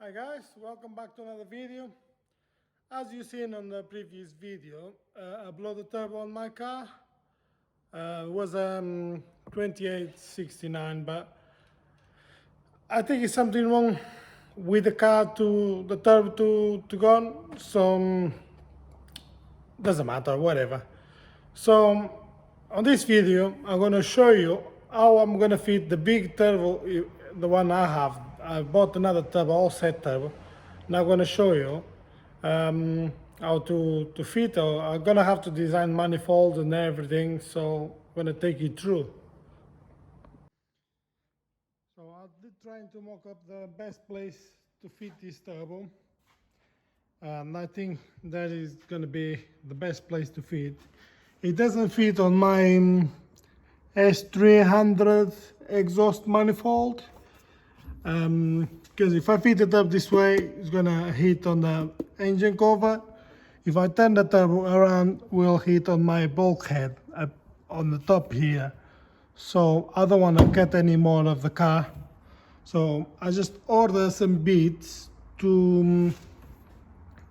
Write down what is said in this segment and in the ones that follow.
Hi guys, welcome back to another video. As you seen on the previous video, I blew the turbo on my car. It was 2869, but I think it's something wrong with the car to the turbo to gone. So doesn't matter, whatever. So on this video, I'm gonna show you how I'm gonna fit the big turbo, the one I have. I bought another turbo, HOLSET turbo. Now I'm gonna show you how to fit. I'm gonna have to design manifolds and everything, so I'm gonna take you through. So I'm trying to mock up the best place to fit this turbo. And I think that is gonna be the best place to fit. It doesn't fit on my S300 exhaust manifold. Because if I fit it up this way, it's gonna hit on the engine cover. If I turn the turbo around, will hit on my bulkhead up on the top here. So I don't want to cut any more of the car. So I just ordered some bits to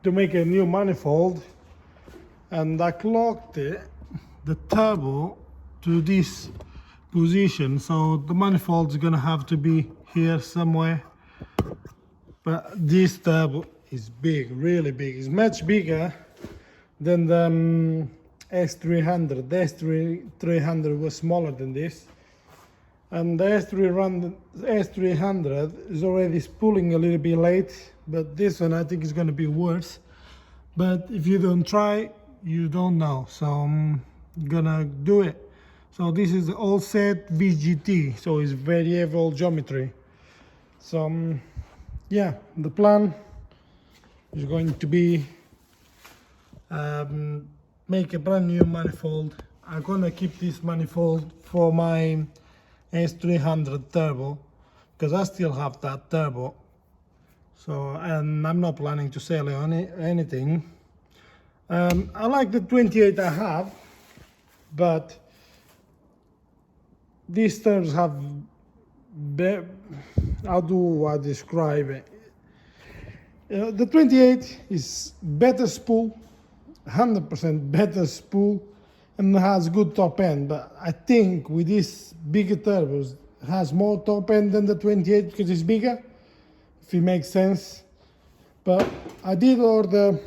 make a new manifold, and I clocked the turbo to this position. So the manifold is gonna have to be here somewhere. But this turbo is big, really big. It's much bigger than the S300. The S300 was smaller than this. And the S300 is already spooling a little bit late, but this one I think is gonna be worse. But if you don't try, you don't know. So I'm gonna do it. So this is the HOLSET VGT, so it's variable geometry. So yeah, the plan is going to be make a brand new manifold. I'm gonna keep this manifold for my S300 turbo because I still have that turbo. So, and I'm not planning to sell anything. I like the 28 I have, but these turbos have, how do I describe it? The 28 is better spool, 100% better spool, and has good top end. But I think with these bigger turbos, it has more top end than the 28 because it's bigger, if it makes sense. But I did order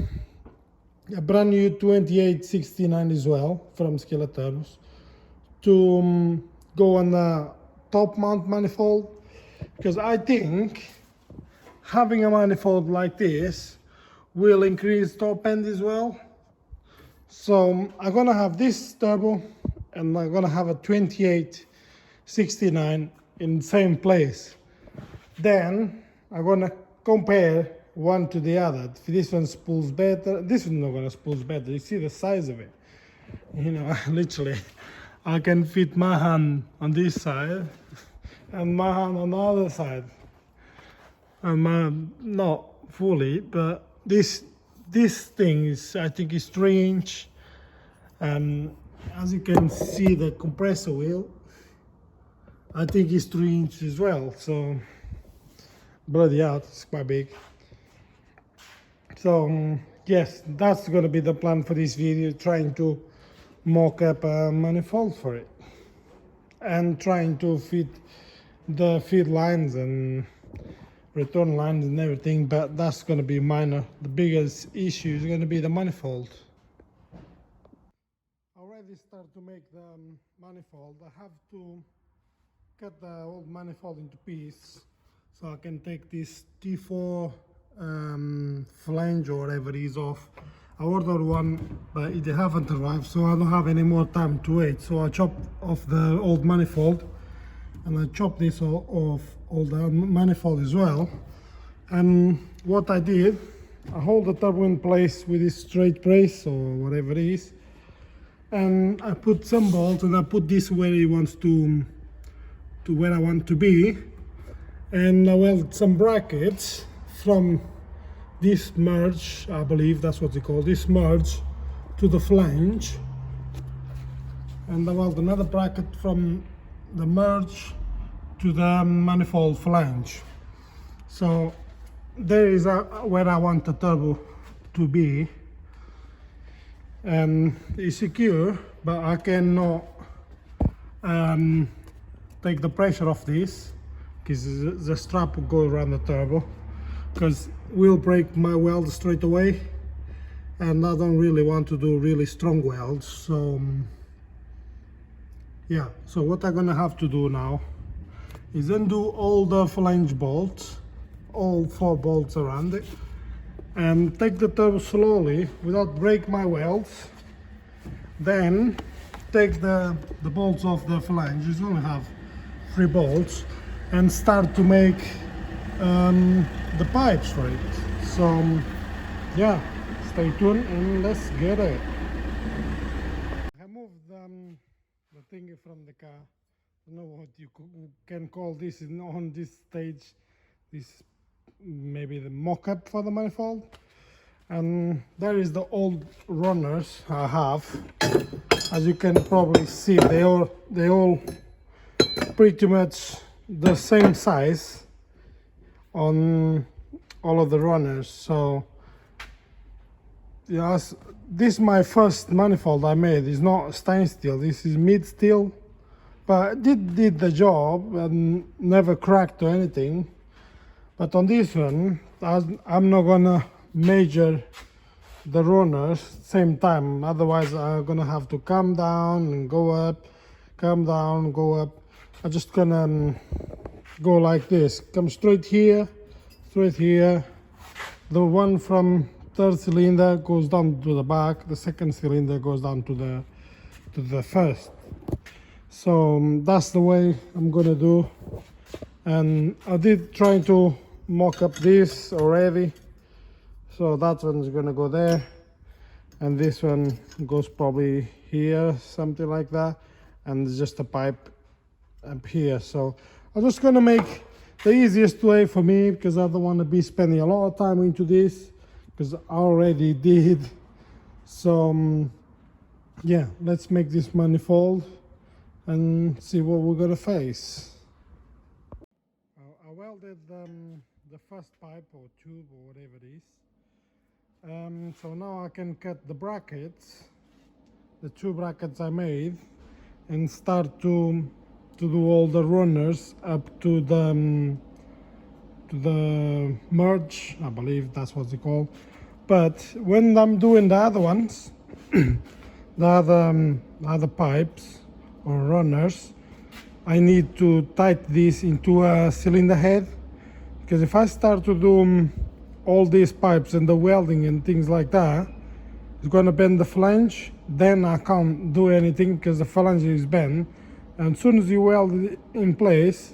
a brand new 2869 as well from Skillet Turbos to go on the top mount manifold, because I think having a manifold like this will increase top end as well. So I'm gonna have this turbo and I'm gonna have a 2869 in the same place. Then I'm gonna compare one to the other. If this one spools better, this one's not gonna spool better. You see the size of it. You know, literally, I can fit my hand on this side and my hand on the other side. And not fully, but this thing is, I think, is 3-inch. As you can see, the compressor wheel, I think is 3-inch as well. So bloody hell, it's quite big. So yes, that's going to be the plan for this video, trying to mock up a manifold for it and trying to fit the feed lines and return lines and everything, but that's going to be minor. The biggest issue is going to be the manifold. I already start to make the manifold. I have to cut the old manifold into pieces so I can take this T4 flange or whatever it is off. I ordered one, but it haven't arrived, so I don't have any more time to wait. So I chopped off the old manifold, and I chopped this off all the manifold as well. And what I did, I hold the turbo in place with this straight brace or whatever it is, and I put some bolts, and I put this where it wants to where I want to be, and I weld some brackets from this merge, I believe that's what they call this merge, to the flange, and I weld another bracket from the merge to the manifold flange. So there is where I want the turbo to be, and it's secure, but I cannot take the pressure off this because the strap will go around the turbo, because will break my weld straight away, and I don't really want to do really strong welds. So yeah, so what I'm gonna have to do now is undo all the flange bolts, all 4 bolts around it, and take the turbo slowly without break my welds. Then take the bolts off the flange, you only have 3 bolts, and start to make the pipes for it. So yeah, stay tuned and let's get it. I moved the thingy from the car. I don't know what you can call this on this stage. This maybe the mock-up for the manifold. And there is the old runners I have. As you can probably see, they all pretty much the same size on all of the runners. So yes, this is my first manifold I made. It's not stainless steel, this is mid steel, but it did the job and never cracked or anything. But on this one, I'm not gonna measure the runners same time, otherwise I'm gonna have to come down and go up, come down, go up. I'm just gonna go like this, come straight here, the one from third cylinder goes down to the back, the second cylinder goes down to the first. So that's the way I'm gonna do. And I did try to mock up this already, so that one's gonna go there, and this one goes probably here, something like that, and there's just a pipe up here. So I'm just gonna make the easiest way for me, because I don't want to be spending a lot of time into this, because I already did. So yeah, let's make this manifold and see what we're gonna face. I welded the first pipe or tube or whatever it is. So now I can cut the brackets, the 2 brackets I made, and start to do all the runners up to the merge, I believe that's what they call. But when I'm doing the other ones, the other pipes or runners, I need to tighten this into a cylinder head, because if I start to do all these pipes and the welding and things like that, it's going to bend the flange. Then I can't do anything because the flange is bent, and as soon as you weld it in place,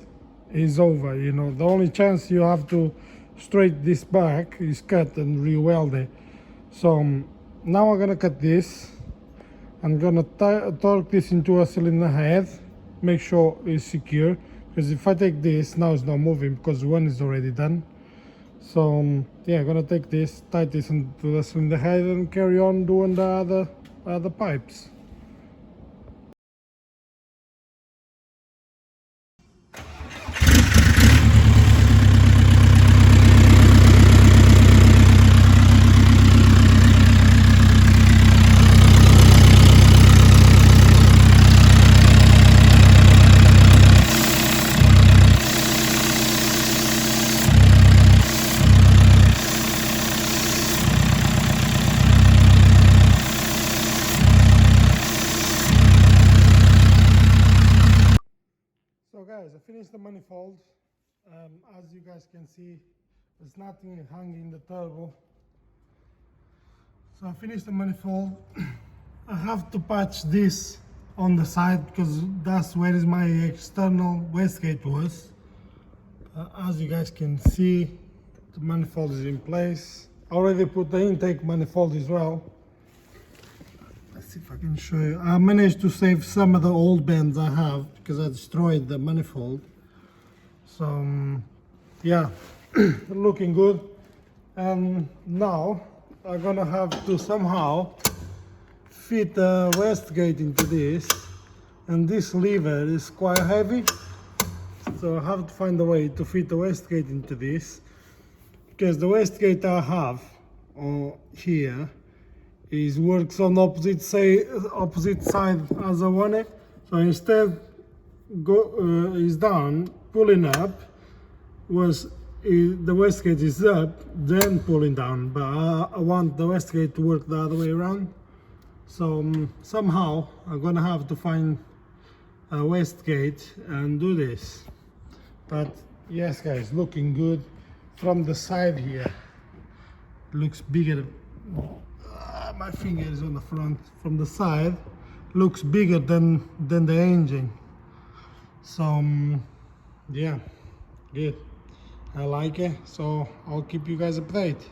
it's over. You know, the only chance you have to straight this back is cut and re-weld it. So now I'm gonna cut this. I'm gonna torque this into a cylinder head, make sure it's secure, because if I take this now, it's not moving because one is already done. So yeah, I'm gonna take this, tight this into the cylinder head, and carry on doing the other pipes. So guys, I finished the manifold. As you guys can see, there's nothing hanging in the turbo. So I finished the manifold. I have to patch this on the side because that's where is my external wastegate was. As you guys can see, the manifold is in place. I already put the intake manifold as well. Let's see if I can show you. I managed to save some of the old bends I have because I destroyed the manifold. So yeah, looking good. And now I'm gonna have to somehow fit the wastegate into this, and this lever is quite heavy, so I have to find a way to fit the wastegate into this. because the wastegate I have here works on opposite side as I want it. So instead is down, pulling up, the wastegate is up, then pulling down, but I want the wastegate to work the other way around. So somehow I'm gonna have to find a wastegate and do this. But yes guys, looking good from the side here. Looks bigger. My finger is on the front. From the side looks bigger than the engine. So yeah, good. I like it, so I'll keep you guys updated.